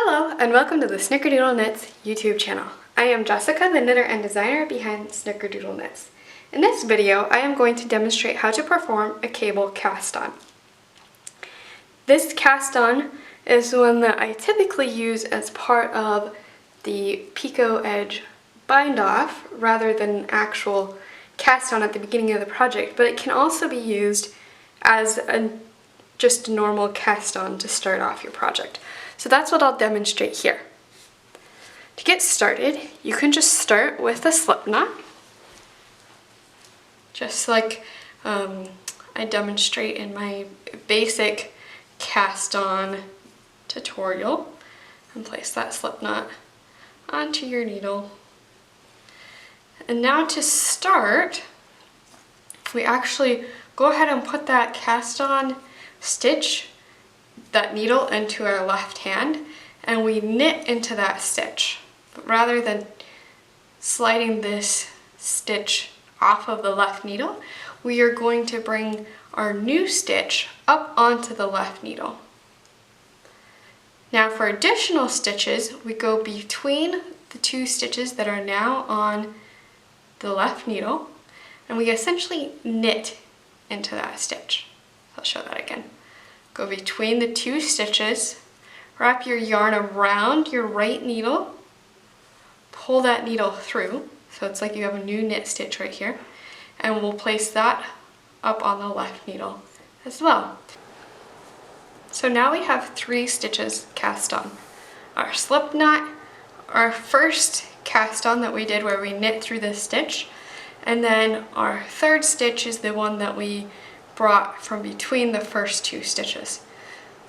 Hello and welcome to the Snickerdoodle Knits YouTube channel. I am Jessica, the knitter and designer behind Snickerdoodle Knits. In this video, I am going to demonstrate how to perform a cable cast-on. This cast-on is one that I typically use as part of the Pico Edge bind-off rather than an actual cast-on at the beginning of the project, but it can also be used as just a normal cast-on to start off your project. So that's what I'll demonstrate here. To get started, you can just start with a slip knot, just like I demonstrate in my basic cast-on tutorial, and place that slip knot onto your needle. And now to start, we actually go ahead and put that cast-on stitch, that needle, into our left hand, and we knit into that stitch. But rather than sliding this stitch off of the left needle, we are going to bring our new stitch up onto the left needle. Now for additional stitches, we go between the two stitches that are now on the left needle, and we essentially knit into that stitch. I'll show that again. Go between the two stitches, wrap your yarn around your right needle, pull that needle through, so it's like you have a new knit stitch right here, and we'll place that up on the left needle as well. So now we have 3 stitches cast on. Our slip knot, our first cast on that we did where we knit through this stitch, and then our third stitch is the one that we brought from between the first 2 stitches.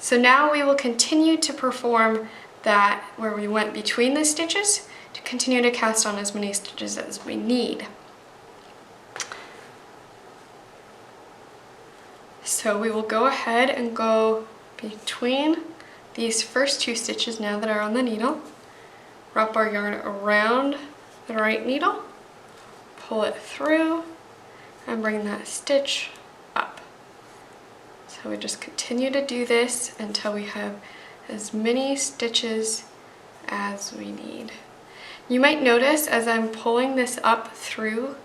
So now we will continue to perform that where we went between the stitches to continue to cast on as many stitches as we need. So we will go ahead and go between these first 2 stitches now that are on the needle, wrap our yarn around the right needle, pull it through, and bring that stitch up. So we just continue to do this until we have as many stitches as we need. You might notice as I'm pulling this up through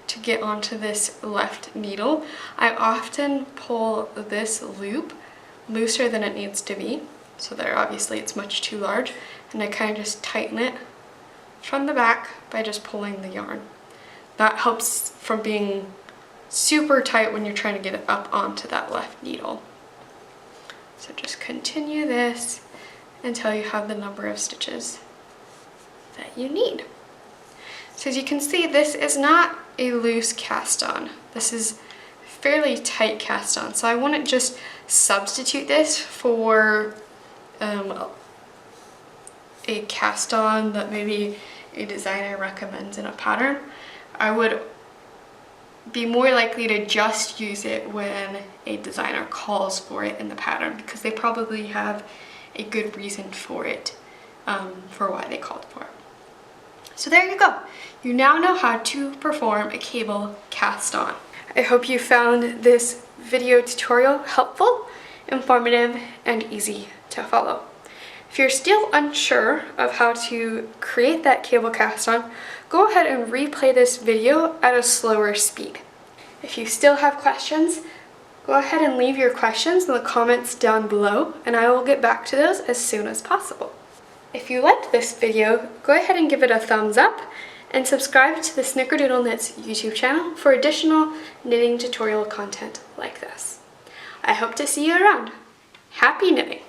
to get onto this left needle, I often pull this loop looser than it needs to be. So there, obviously it's much too large, and I kind of just tighten it from the back by just pulling the yarn. That helps from being super tight when you're trying to get it up onto that left needle. So just continue this until you have the number of stitches that you need. So as you can see, this is not a loose cast on. This is fairly tight cast on. So I wouldn't just substitute this for a cast on that maybe a designer recommends in a pattern. I would be more likely to just use it when a designer calls for it in the pattern, because they probably have a good reason for it, for why they called for it. So there you go. You now know how to perform a cable cast on. I hope you found this video tutorial helpful, informative, and easy to follow. If you're still unsure of how to create that cable cast on, go ahead and replay this video at a slower speed. If you still have questions, go ahead and leave your questions in the comments down below, and I will get back to those as soon as possible. If you liked this video, go ahead and give it a thumbs up, and subscribe to the Snickerdoodle Knits YouTube channel for additional knitting tutorial content like this. I hope to see you around. Happy knitting!